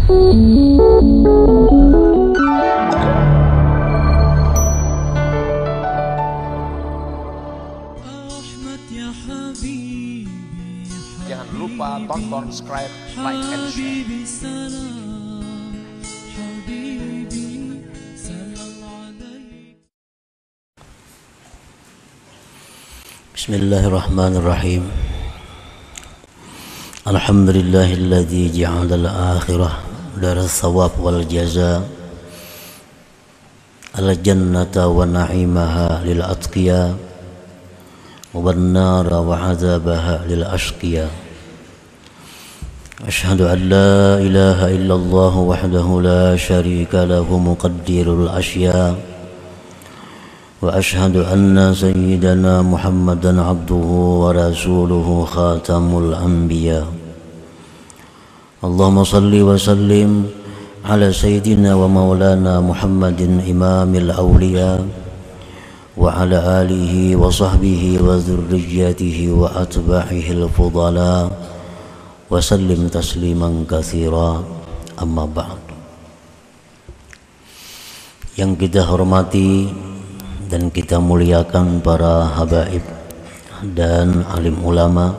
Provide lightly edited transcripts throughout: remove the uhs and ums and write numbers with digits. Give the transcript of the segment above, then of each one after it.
Jangan lupa tonton, subscribe, like, and share. Bismillahirrahmanirrahim. Alhamdulillahilladzi ja'ala al-akhirah daras thawab wal jaza al-jannata wa na'imaha lil atqiya وَالنَّارَ وَعَذَابَهَا لِلْأَشْقِيَاءِ أشهد أن لا إله إلا الله وحده لا شريك له مقدر الأشياء وأشهد أن سيدنا محمدا عبده ورسوله خاتم الأنبياء اللهم صل وسلم على سيدنا ومولانا محمد إمام الأولياء وعلى آله وصحبه وذريته وأتباعه الفضلاء وسلم تسليما كثيرا أما بعد. Yang kita hormati dan kita muliakan para habaib dan alim ulama,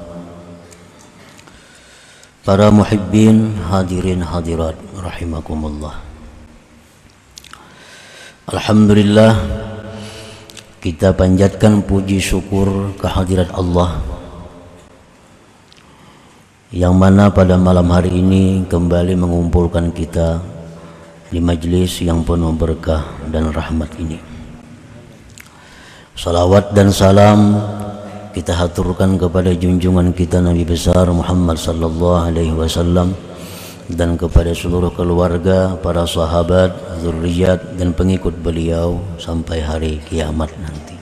para muhibbin hadirin hadirat rahimakumullah. Alhamdulillah, kita panjatkan puji syukur kehadirat Allah yang mana pada malam hari ini kembali mengumpulkan kita di majlis yang penuh berkah dan rahmat ini. Salawat dan salam kita haturkan kepada junjungan kita Nabi besar Muhammad sallallahu alaihi wasallam dan kepada seluruh keluarga, para sahabat, zurriyat dan pengikut beliau sampai hari kiamat nanti.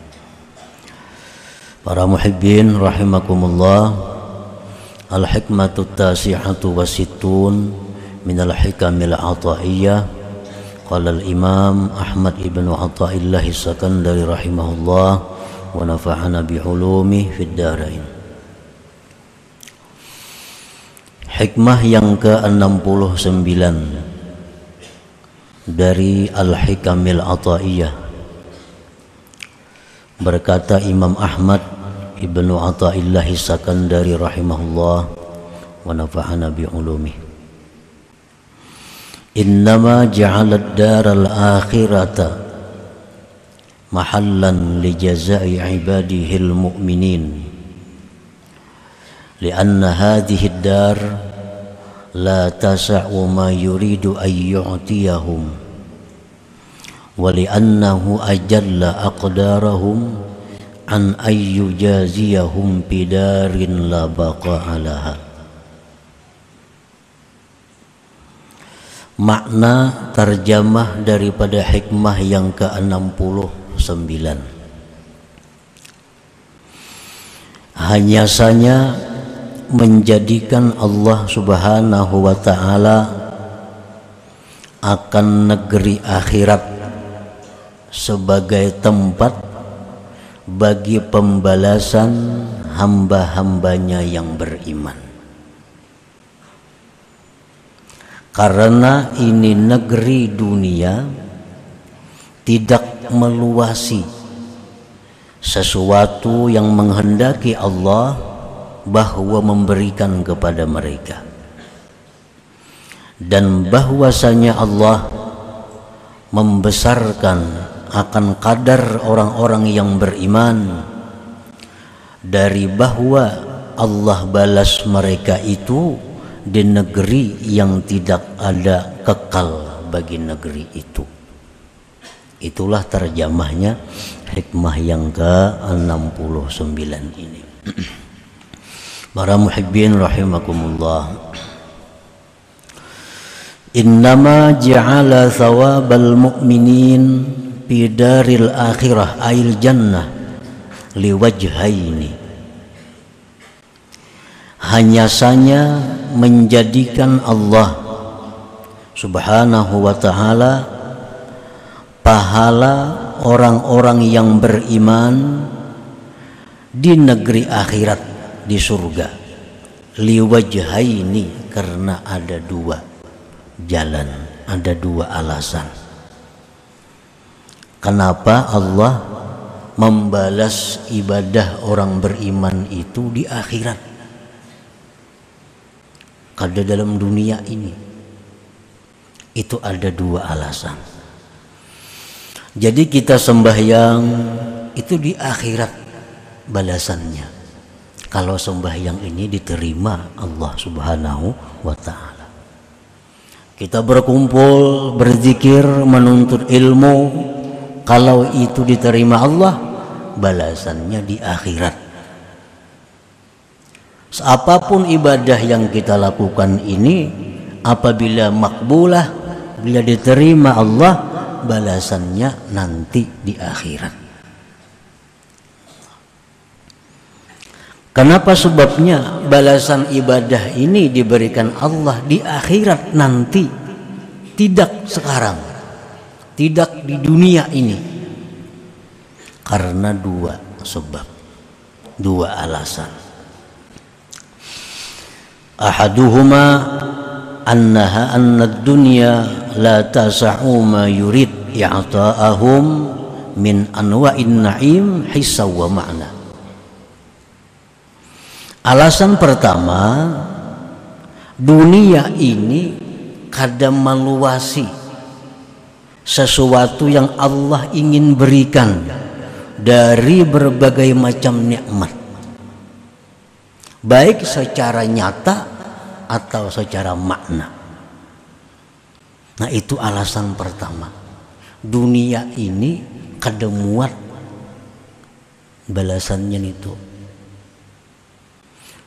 Para muhibbin rahimakumullah, al-hikmatu tasihatu wasittun minal hikamil ataiyah. Qala al-imam Ahmad ibn Athaillah as-Sakandari rahimahullah wa nafa'ana bi ulumi fid darain. Hikmah yang ke-69 dari Al-Hikamil Athaiyah. Berkata Imam Ahmad Ibnu Athaillah as-Sakandari rahimahullah wa nafa'ana bi ulumi. Innama ja'ala ad-daral akhirata mahallan li jazaa'i ibadihil mu'minin. لأن هذه الدار لا تسع ما يريد أن يعطيهم ولأنه أجل أقدارهم عن أن يجازيهم بدار لا بقاء لها. Makna terjemah daripada hikmah yang ke-69, hanya saja menjadikan Allah subhanahu wa ta'ala akan negeri akhirat sebagai tempat bagi pembalasan hamba-hambanya yang beriman. Karena ini negeri dunia tidak meluasi sesuatu yang menghendaki Allah bahwa memberikan kepada mereka, dan bahwasanya Allah membesarkan akan kadar orang-orang yang beriman dari bahwa Allah balas mereka itu di negeri yang tidak ada kekal bagi negeri itu. Itulah terjemahnya hikmah yang ke-69 ini. Para muhibbin rahimakumullah, innama ja'ala thawabal mu'minin bidaril akhirah ail jannah liwajhaini. Hanya saja menjadikan Allah subhanahu wa ta'ala pahala orang-orang yang beriman di negeri akhirat, di surga, liwajhaini, karena ada dua jalan. Ada dua alasan kenapa Allah membalas ibadah orang beriman itu di akhirat. Kada dalam dunia ini itu ada dua alasan. Jadi kita sembahyang itu di akhirat balasannya. Kalau sembahyang ini diterima Allah Subhanahu wa ta'ala. Kita berkumpul, berzikir, menuntut ilmu, kalau itu diterima Allah, balasannya di akhirat. Apapun ibadah yang kita lakukan ini, apabila makbulah, bila diterima Allah, balasannya nanti di akhirat. Kenapa sebabnya balasan ibadah ini diberikan Allah di akhirat nanti, tidak sekarang, tidak di dunia ini? Karena dua sebab, dua alasan. Ahaduhuma anna ad-dunya la tasa'u ma yurid i'ta'ahum min anwa'in na'im hissaw wa ma'na. Alasan pertama, dunia ini kadang meluasi sesuatu yang Allah ingin berikan dari berbagai macam nikmat, baik secara nyata atau secara makna. Nah, itu alasan pertama. Dunia ini kadang muat balasannya itu.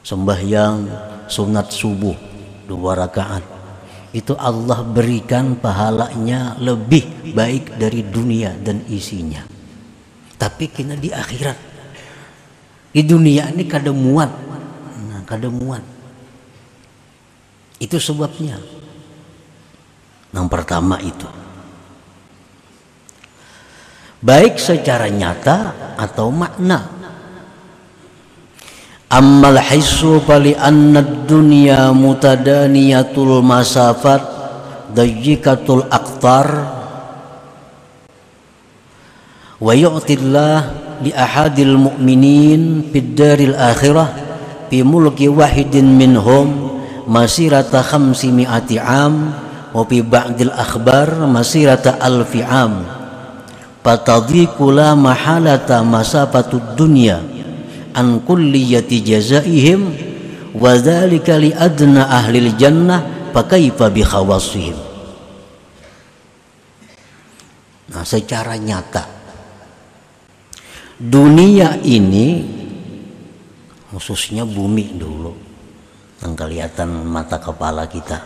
Sembahyang sunat subuh 2 rakaat itu Allah berikan pahalanya lebih baik dari dunia dan isinya. Tapi kena di akhirat, di dunia ini kada muat. Nah, kada muat. Itu sebabnya. Yang pertama itu, baik secara nyata atau makna. Ammal hissu fali anna ad-dunya mutadaniyatul masafat dayyikatul aqtar wa yu'tillah li ahadil mu'minin fid daril akhirah fi mulki wahidin minhum masirata 500 am wa fi ba'dil akhbar masirata 1000 am fatadhiqu la mahalata masafatud dunya an kulliyati jazaihim wa dzalika li adna ahlil jannah fa kaifa bi khawasihim. Nah, secara nyata dunia ini, khususnya bumi dulu yang kelihatan mata kepala kita,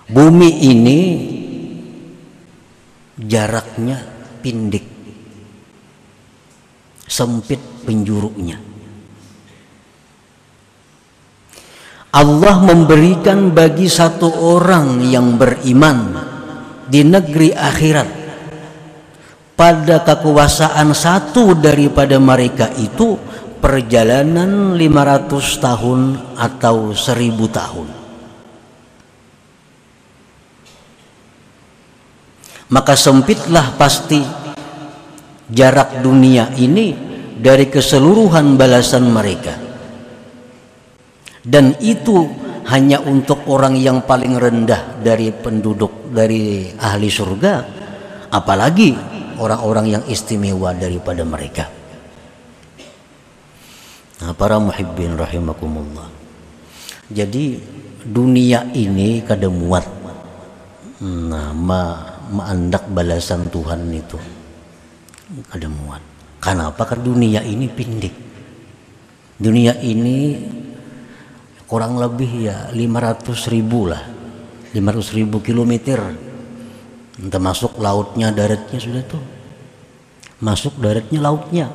bumi ini jaraknya pendek, sempit penjurunya. Allah memberikan bagi satu orang yang beriman di negeri akhirat, pada kekuasaan satu daripada mereka itu perjalanan 500 tahun atau 1000 tahun. Maka sempitlah pasti jarak dunia ini dari keseluruhan balasan mereka. Dan itu hanya untuk orang yang paling rendah dari penduduk, dari ahli surga, apalagi orang-orang yang istimewa daripada mereka. Nah, para muhibbin rahimakumullah. Jadi dunia ini kada muat. Nah, maandak balasan Tuhan itu kada muat. Kenapa? Karena dunia ini pendek. Dunia ini kurang lebih ya 500.000 lah, 500.000 kilometer. Termasuk lautnya, daratnya sudah tuh. Masuk daratnya, lautnya.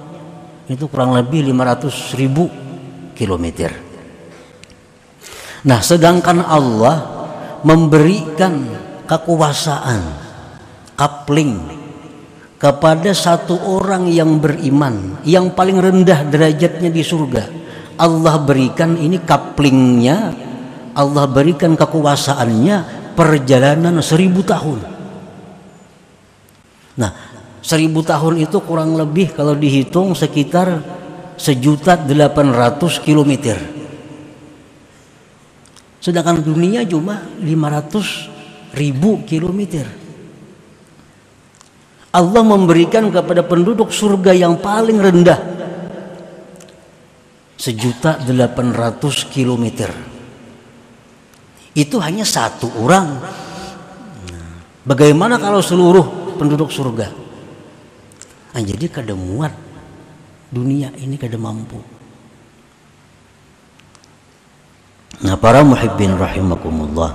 Itu kurang lebih 500.000 kilometer. Nah, sedangkan Allah memberikan kekuasaan, kapling kepada satu orang yang beriman, yang paling rendah derajatnya di surga. Allah berikan ini kaplingnya, Allah berikan kekuasaannya perjalanan 1000 tahun. Nah, 1000 tahun itu kurang lebih kalau dihitung sekitar 1.800.000 kilometer. Sedangkan dunia cuma 500.000 kilometer. Allah memberikan kepada penduduk surga yang paling rendah 1.800.000 kilometer. Itu hanya satu orang. Bagaimana kalau seluruh penduduk surga? Nah, jadi kada muat dunia ini, kada mampu. Nah, para muhibbin rahimakumullah.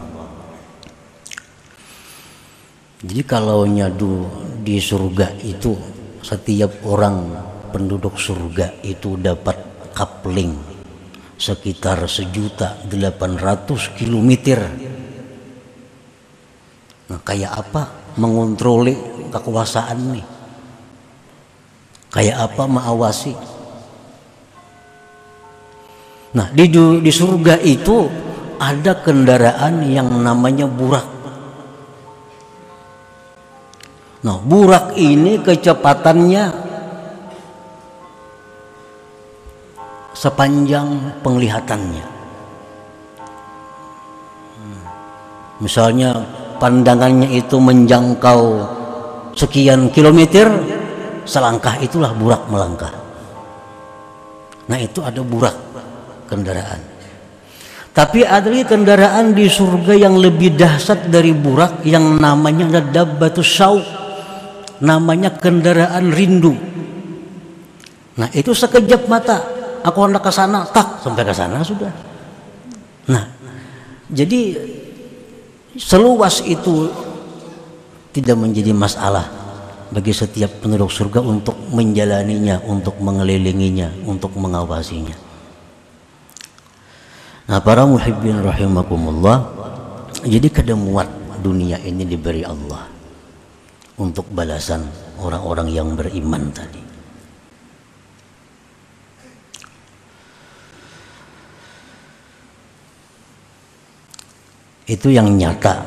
Jadi kalau nyadu di surga itu setiap orang penduduk surga itu dapat kapling sekitar 1.800.000 kilometer. Nah, kayak apa mengontroli kekuasaan nih? Kayak apa mengawasi? Nah, di surga itu ada kendaraan yang namanya burak. Nah, burak ini kecepatannya sepanjang penglihatannya. Misalnya pandangannya itu menjangkau sekian kilometer, selangkah itulah burak melangkah. Nah, itu ada burak kendaraan. Tapi ada lagi kendaraan di surga yang lebih dahsyat dari burak, yang namanya dabbatus syauq, namanya kendaraan rindu. Nah, itu sekejap mata aku hendak ke sana, tak sampai ke sana sudah. Nah, jadi seluas itu tidak menjadi masalah bagi setiap penduduk surga untuk menjalaninya, untuk mengelilinginya, untuk mengawasinya. Nah, para muhibbin rahimakumullah, jadi kada muat dunia ini diberi Allah untuk balasan orang-orang yang beriman tadi. Itu yang nyata.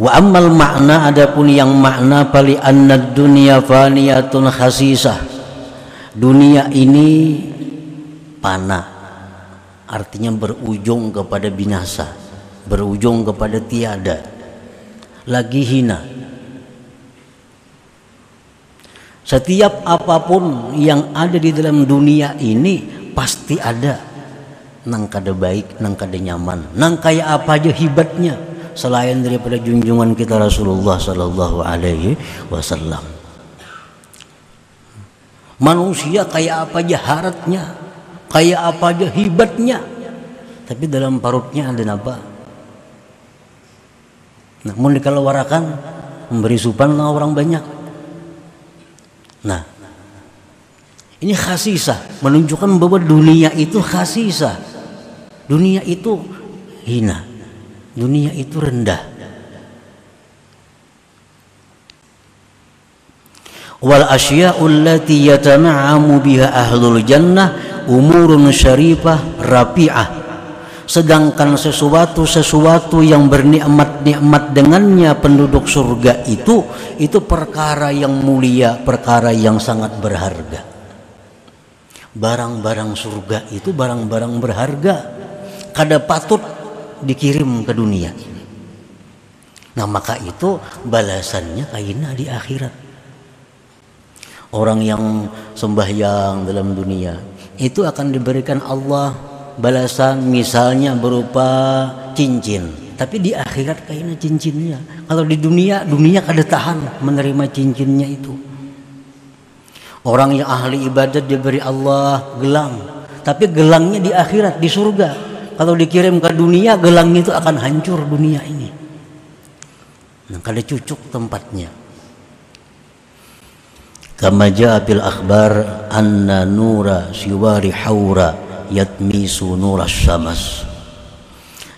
Wa ammal makna, adapun yang makna, pali annad dunya faniyatun khasisah. Dunia ini pana, artinya berujung kepada binasa, berujung kepada tiada, lagi hina. Setiap apapun yang ada di dalam dunia ini pasti ada nang kada baik, nang kada nyaman, nang kayak apa aja hibatnya selain daripada junjungan kita Rasulullah sallallahu alaihi wasallam. Manusia kayak apa aja haratnya, kayak apa aja hibatnya, tapi dalam parutnya ada apa? Namun dikeluarkan memberi supan orang banyak. Nah, ini khasisah, menunjukkan bahwa dunia itu khasisah, dunia itu hina, dunia itu rendah. Wal asya'u allati yatana'amu biha ahlul jannah umurun syarifah rafi'ah. Sedangkan sesuatu yang bernikmat-nikmat dengannya penduduk surga itu perkara yang mulia, perkara yang sangat berharga. Barang-barang surga itu barang-barang berharga, kada patut dikirim ke dunia. Nah, maka itu balasannya kaina di akhirat. Orang yang sembahyang dalam dunia itu akan diberikan Allah balasan, misalnya berupa cincin, tapi di akhirat kayaknya cincinnya. Kalau di dunia kada tahan menerima cincinnya itu. Orang yang ahli ibadat diberi Allah gelang, tapi gelangnya di akhirat, di surga. Kalau dikirim ke dunia, gelangnya itu akan hancur dunia ini. Nah, kada cucuk tempatnya. Kama jaa bil akhbar anna nura siwari haura yatmisu nuras syams.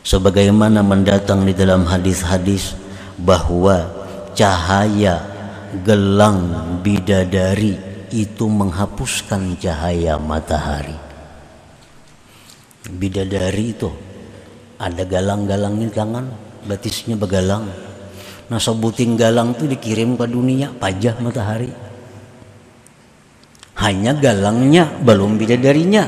Sebagaimana mendatang di dalam hadis-hadis bahwa cahaya gelang bidadari itu menghapuskan cahaya matahari. Bidadari itu Ada galang-galangnya tangan, batisnya begalang. Nah sebutin galang itu dikirim ke dunia, pajah matahari. Hanya galangnya, belum bidadarinya.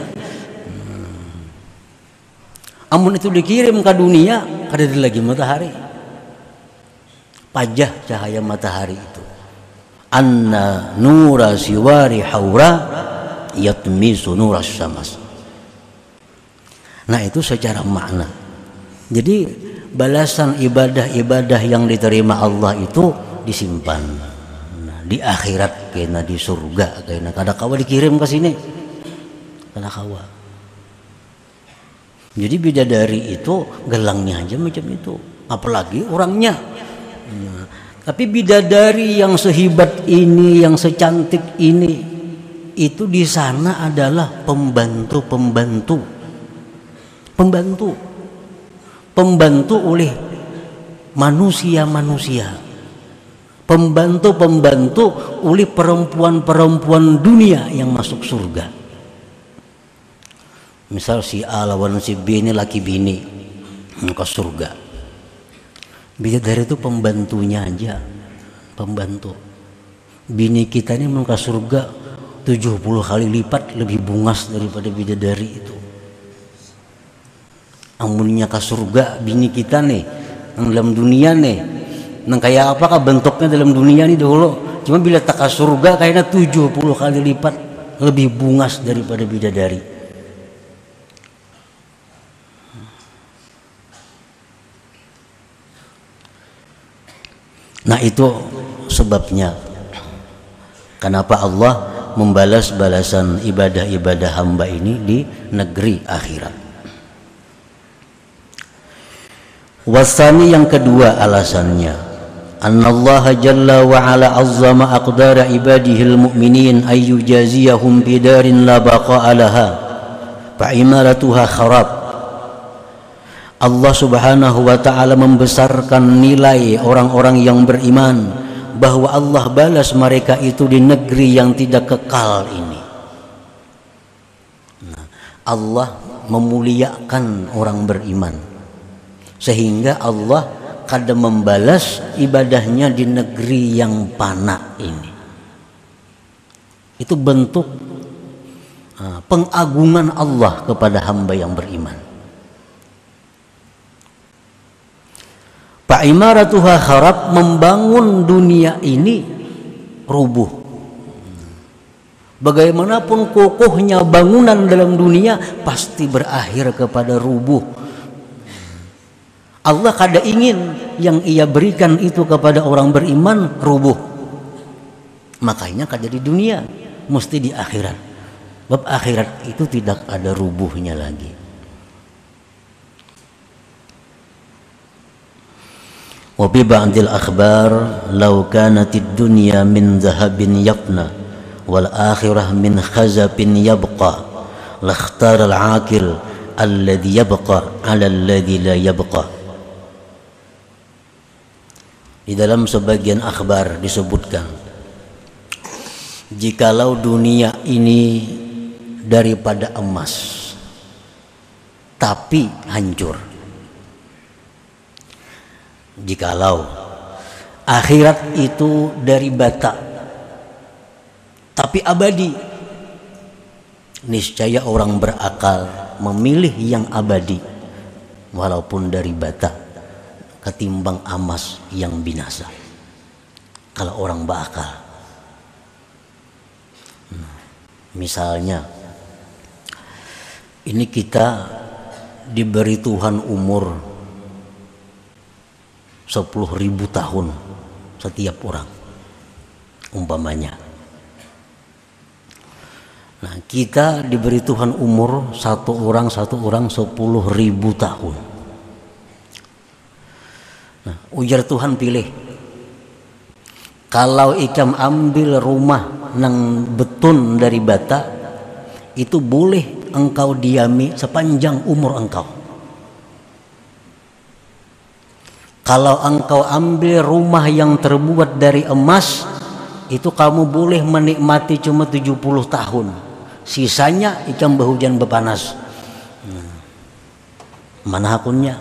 Amun itu dikirim ke dunia, kada ada lagi matahari. Pajah cahaya matahari itu. Anna nura siwari haura yatmisu nuras syams. Nah itu secara makna. Jadi balasan ibadah-ibadah yang diterima Allah itu disimpan. Nah, di akhirat kena di surga kena kada kawa dikirim ke sini. Kada kawa. Jadi bidadari itu gelangnya aja macam itu, apalagi orangnya. Nah, tapi bidadari yang sehebat ini, yang secantik ini, itu di sana adalah pembantu oleh manusia-manusia, pembantu oleh perempuan-perempuan dunia yang masuk surga. Misal si A lawan si B ini laki bini ke surga, bidadari itu pembantunya aja, pembantu. Bini kita ini mau ke surga 70 kali lipat lebih bungas daripada bidadari itu. Amunnya ke surga bini kita nih yang dalam dunia nih, nang kayak apakah bentuknya dalam dunia nih dulu, cuma bila tak ke surga kayaknya 70 kali lipat lebih bungas daripada bidadari. Nah itu sebabnya kenapa Allah membalas balasan ibadah-ibadah hamba ini di negeri akhirat. Wasani yang kedua alasannya, annallaha jalla wa ala azzama aqdara ibadihil mu'minin ayyujaziyahum bidarin la baqa'a laha fa'imaratuha kharab. Allah subhanahu wa ta'ala membesarkan nilai orang-orang yang beriman, bahwa Allah balas mereka itu di negeri yang tidak kekal ini. Nah, Allah memuliakan orang beriman, sehingga Allah kadang membalas ibadahnya di negeri yang fana ini. Itu bentuk pengagungan Allah kepada hamba yang beriman. Fa'imaratuha kharab, membangun dunia ini rubuh. Bagaimanapun kokohnya bangunan dalam dunia pasti berakhir kepada rubuh. Allah kada ingin yang ia berikan itu kepada orang beriman rubuh. Makanya kada di dunia, mesti di akhirat. Sebab akhirat itu tidak ada rubuhnya lagi. Wa bi ba'dil akhbar law kanatid dunya min dhahabin yafna wal akhirah min khazabin yabqa lakhtara al-aqil alladhi yabqa 'ala alladhi la yabqa. Di dalam sebagian akhbar disebutkan, jikalau dunia ini daripada emas tapi hancur, jikalau akhirat itu dari bata tapi abadi, niscaya orang berakal memilih yang abadi walaupun dari bata ketimbang emas yang binasa. Kalau orang berakal, misalnya ini kita diberi Tuhan umur 10.000 tahun setiap orang umpamanya. Nah, kita diberi Tuhan umur satu orang 10.000 tahun. Nah, ujar Tuhan pilih, kalau ikam ambil rumah nang betun dari bata, itu boleh engkau diami sepanjang umur engkau. Kalau engkau ambil rumah yang terbuat dari emas, itu kamu boleh menikmati cuma 70 tahun. Sisanya ikam berhujan berpanas. Mana hakunnya?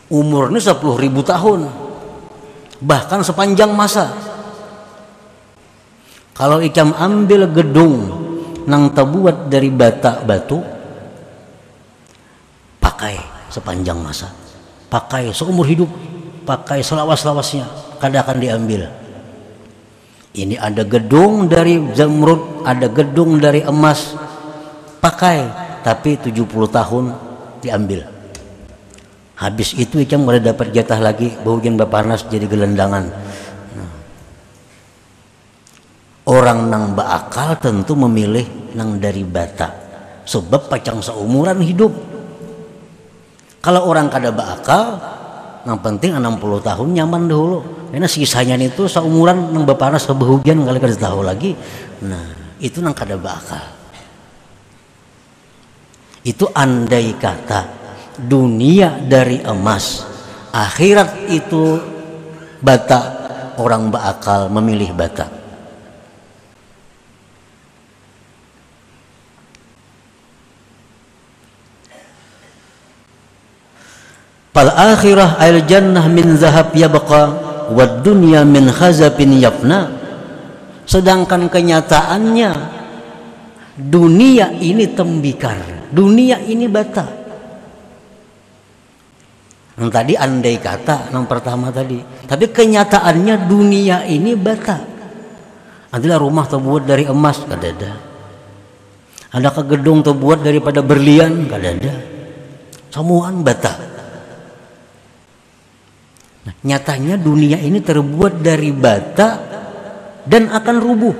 Umurnya 10.000 tahun, bahkan sepanjang masa. Kalau ikam ambil gedung nang terbuat dari bata batu, pakai sepanjang masa, pakai seumur hidup, pakai selawas-lawasnya, kada akan diambil. Ini ada gedung dari zamrud, ada gedung dari emas, pakai, tapi 70 tahun diambil. Habis itu ikam boleh dapat jatah lagi, bahujan bapanas jadi gelendangan. Orang nang beakal tentu memilih nang dari bata, sebab pacang seumuran hidup. Kalau orang kada beakal, yang penting 60 tahun nyaman dahulu, karena sisanya itu seumuran nang bapanas sebahujan kali kada tahu lagi. Nah, itu nang kada beakal. Itu andai kata dunia dari emas, akhirat itu bata, orang berakal memilih bata. Fal akhirah al jannah min zahab yabqa wad dunya min khazabin yafna. Sedangkan kenyataannya dunia ini tembikar, dunia ini bata. Yang tadi andai kata, yang pertama tadi, tapi kenyataannya dunia ini bata. Adalah rumah terbuat dari emas, kada ada. Adakah gedung terbuat daripada berlian, kada ada. Semuaan bata. Nah, nyatanya dunia ini terbuat dari bata dan akan rubuh.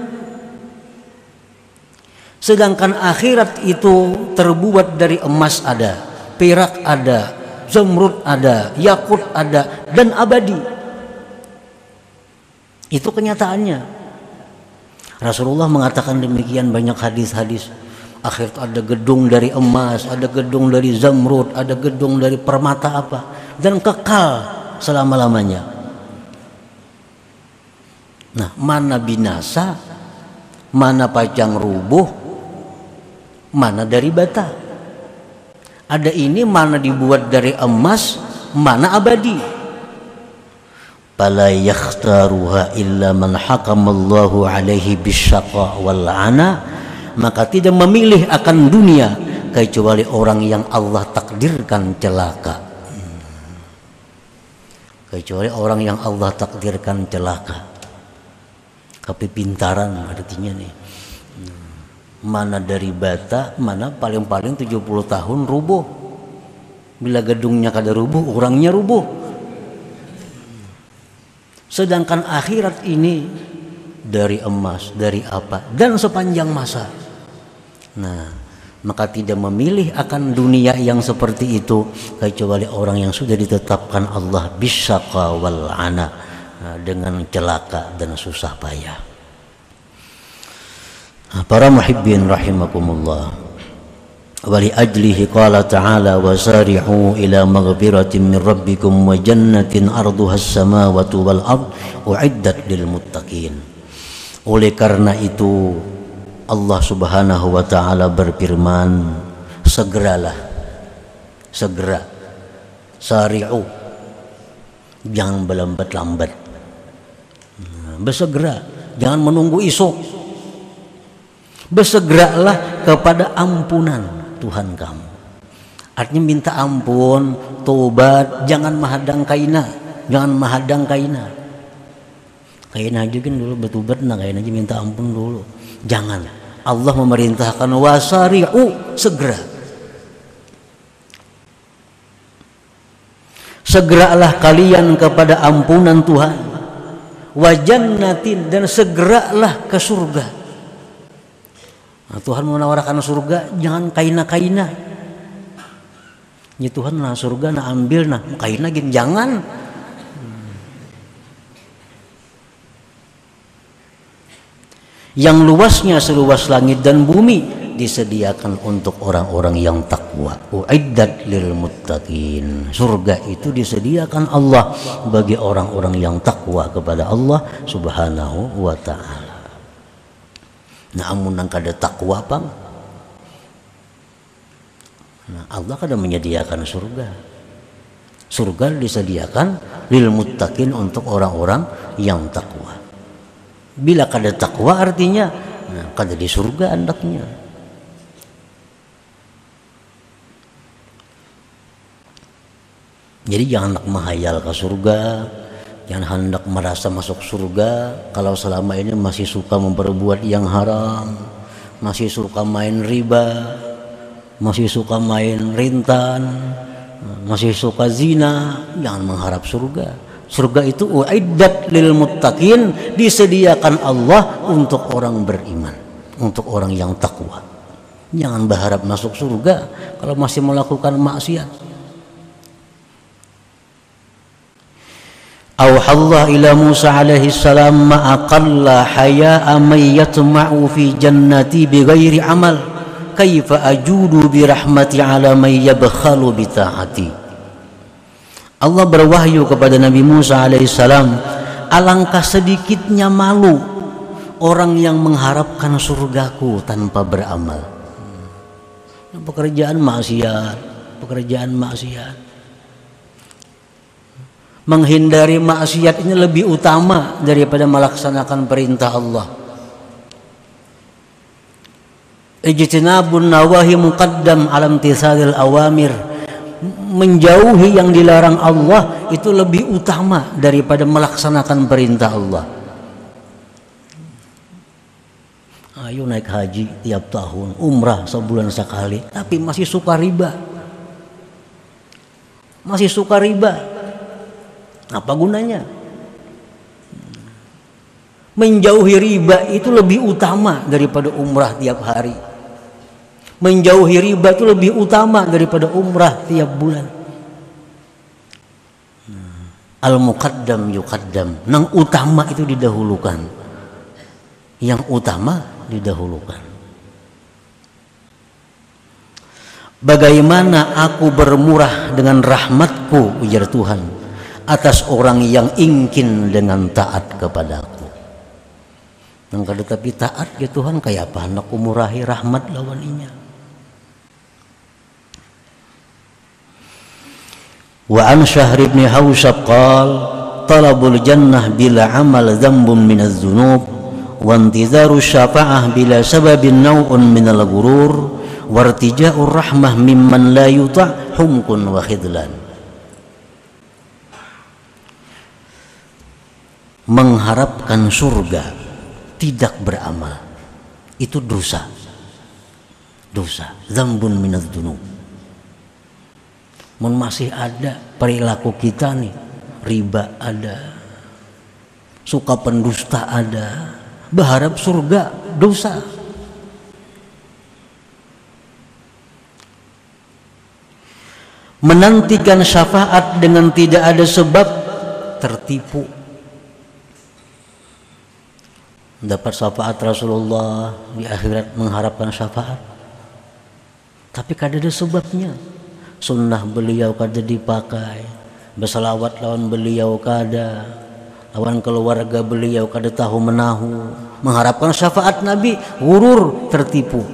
Sedangkan akhirat itu terbuat dari emas ada, perak ada, zamrud ada, yakut ada, dan abadi. Itu kenyataannya. Rasulullah mengatakan demikian, banyak hadis-hadis. Akhirat ada gedung dari emas, ada gedung dari zamrud, ada gedung dari permata apa, dan kekal selama-lamanya. Nah, mana binasa, mana pacang rubuh, mana dari bata. Ada ini mana dibuat dari emas, mana abadi. Fala yakhtaruha illa man hakamallahu alaihi bisyaqa wal ana. Maka tidak memilih akan dunia kecuali orang yang Allah takdirkan celaka. Kecuali orang yang Allah takdirkan celaka. Kepintaran artinya nih. Mana dari bata, mana paling-paling 70 tahun rubuh. Bila gedungnya kada rubuh, orangnya rubuh. Sedangkan akhirat ini dari emas, dari apa, dan sepanjang masa. Nah, maka tidak memilih akan dunia yang seperti itu kecuali orang yang sudah ditetapkan Allah bisyaqa wal ana, dengan celaka dan susah payah. Para muhibbin rahimakumullah, wali ajlihi qala ta'ala wasari'u ila maghfiratin min rabbikum wa jannatin arduha as-samawati wal ard uiddat lil muttaqin. Oleh karena itu Allah subhanahu wa ta'ala berfirman, segeralah, segera, sari'u, jangan berlambat-lambat, bersegera, jangan menunggu esok, bersegeralah kepada ampunan Tuhan kamu. Artinya minta ampun, tobat, jangan menghadang kaina, jangan menghadang kaina. Kaina aja kan dulu bertobat, nah kaina aja minta ampun dulu. Jangan. Allah memerintahkan wasari'u, segera. Segeralah kalian kepada ampunan Tuhan. Wa jannatin, dan segeralah ke surga. Nah, Tuhan menawarkan surga, jangan kaina-kaina. Ya Tuhan, nah surga nah ambil, nah kaina gini, jangan. Yang luasnya seluas langit dan bumi disediakan untuk orang-orang yang takwa. Uiddat lil muttaqin. Surga itu disediakan Allah bagi orang-orang yang takwa kepada Allah Subhanahu wa ta'ala. Nah, amun nang kada takwa pang, Nah, Allah kan menyediakan surga. Surga disediakan lil muttaqin, untuk orang-orang yang takwa. Bila kada takwa artinya kada di surga andaknya. Jadi jangan hendak menghayal ke surga, jangan hendak merasa masuk surga kalau selama ini masih suka memperbuat yang haram, masih suka main riba, masih suka main rintan, masih suka zina. Jangan mengharap surga. Surga itu uiddat lil muttaqin, disediakan Allah untuk orang beriman, untuk orang yang takwa. Jangan berharap masuk surga kalau masih melakukan maksiat. Auhallah ila Musa alaihi salam ma aqalla haya'a may yatma'u fi jannati bighairi amal kaifa ajudu bi rahmati ala may yabkhalu bi ta'ati. Allah berwahyu kepada Nabi Musa alaihi salam, alangkah sedikitnya malu orang yang mengharapkan surgaku tanpa beramal. Pekerjaan maksiat. Menghindari maksiat ini lebih utama daripada melaksanakan perintah Allah. Ijtinabun nawahi muqaddam ala imtithalil awamir. Menjauhi yang dilarang Allah itu lebih utama daripada melaksanakan perintah Allah. Ayo naik haji tiap tahun, umrah sebulan sekali, tapi masih suka riba. Apa gunanya? Menjauhi riba itu lebih utama daripada umrah tiap hari. Menjauhi riba itu lebih utama daripada umrah tiap bulan. Al-muqaddam yuqaddam. Yang utama itu didahulukan. Yang utama didahulukan. Bagaimana aku bermurah dengan rahmatku, ujar Tuhan, atas orang yang ingkin dengan taat kepadaku. Nang kada tapi taat ya Tuhan, kayak apa hendak umurahi rahmat lawan inya. Wa an Syahr ibn Hawshab qal talabul jannah bila amal dzambun minaz dzunub wa intizaru syafa'ah bila sababin naw'un minal ghurur wartija'ur rahmah mimman la yuta' humkun wa khidlan. Mengharapkan surga tidak beramal itu dosa, dzambun minadz dzunub. Mun masih ada perilaku kita nih, riba ada, suka pendusta ada, berharap surga dosa. Menantikan syafaat dengan tidak ada sebab, tertipu. Dapat syafaat Rasulullah di akhirat, mengharapkan syafaat, tapi kada ada sebabnya. Sunnah beliau kada dipakai, bersalawat lawan beliau kada, lawan keluarga beliau kada tahu menahu, mengharapkan syafaat Nabi, gurur, tertipu.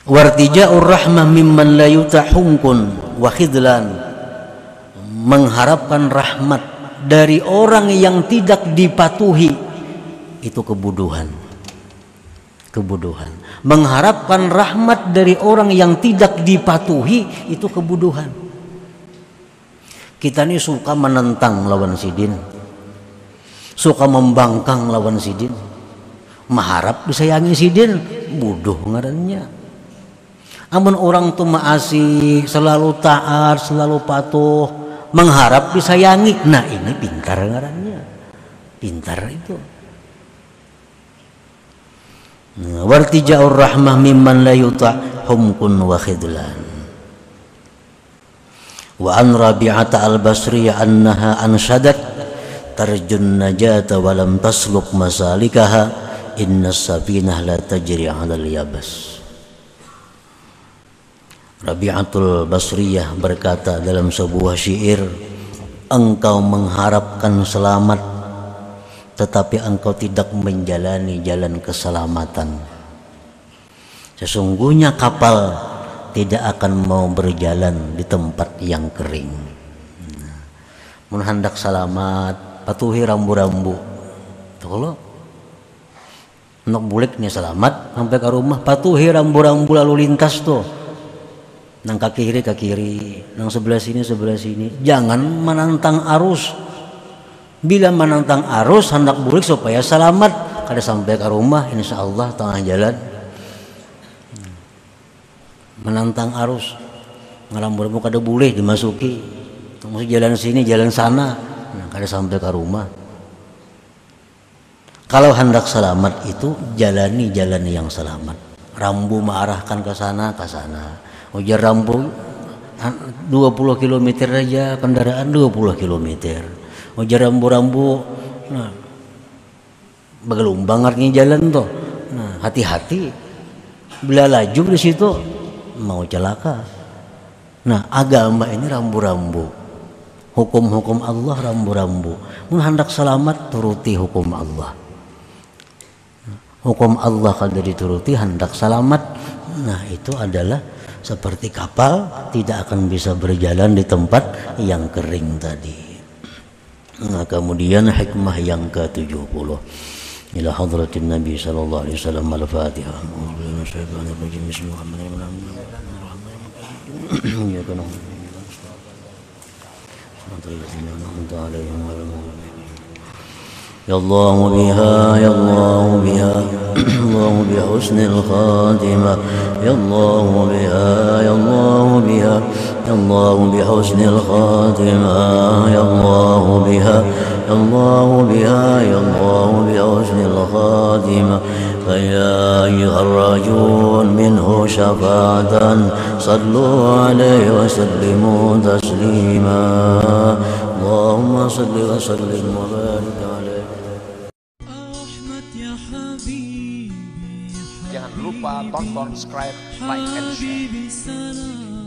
Wartija'ur rahmah mimman la yutahumkun wa khidlan. Mengharapkan rahmat dari orang yang tidak dipatuhi itu kebodohan. Mengharapkan rahmat dari orang yang tidak dipatuhi itu kebodohan. Kita ini suka menentang lawan sidin, suka membangkang lawan sidin, mengharap disayangi sidin, bodoh ngarannya. Amun orang tuh maasi, selalu taat, selalu patuh, mengharap disayangi, nah ini pintar ngarannya, pintar itu. Wartija'ur rahmah mimman la yuta' humkun wa khidlan. Wa an Rabi'ata al-Basriyah annaha anshadat tarjun najata wa lam tasluk masalikaha innas safinah la tajri 'alal yabas. Rabi'atul Basriyah berkata dalam sebuah syair, engkau mengharapkan selamat tetapi engkau tidak menjalani jalan keselamatan. Sesungguhnya kapal tidak akan mau berjalan di tempat yang kering. Mun hendak selamat, patuhi rambu-rambu. Kalau hendak buliknya selamat sampai ke rumah, patuhi rambu-rambu lalu lintas tuh. Nang kaki kiri, nang sebelah sini. Jangan menantang arus. Bila menantang arus hendak bulik supaya selamat, kada sampai ke rumah insya Allah tengah jalan. Menantang arus, rambu-rambu kada boleh dimasuki. Mesti jalan sini, jalan sana, kada sampai ke rumah. Kalau hendak selamat itu jalani jalan yang selamat. Rambu mengarahkan ke sana. Ujar rambu 20 km aja kendaraan 20 km. Ujar rambu-rambu begelumbang artinya jalan tuh. Nah, hati-hati. Bila laju di situ mau celaka. Nah, agama ini rambu-rambu. Hukum-hukum Allah rambu-rambu. Mun hendak selamat turuti hukum Allah. Hukum Allah kalau dituruti hendak selamat. Nah, itu adalah seperti kapal tidak akan bisa berjalan di tempat yang kering tadi. Nah, kemudian hikmah yang ke-70 ila hadratin Nabi sallallahu alaihi wasallam al-Fatihah. يا الله بها يا الله بها الله بحسن الخاتمة يا الله بها يا الله بها يا الله بحسن الخاتمة يا الله بها يا الله بها يا الله بحسن الخاتمة فيا أيها الراجون منه شفاعة صلوا عليه وسلموا تسليما اللهم صل وسلم وبارك عليه. Jangan lupa tonton, subscribe, like, and share.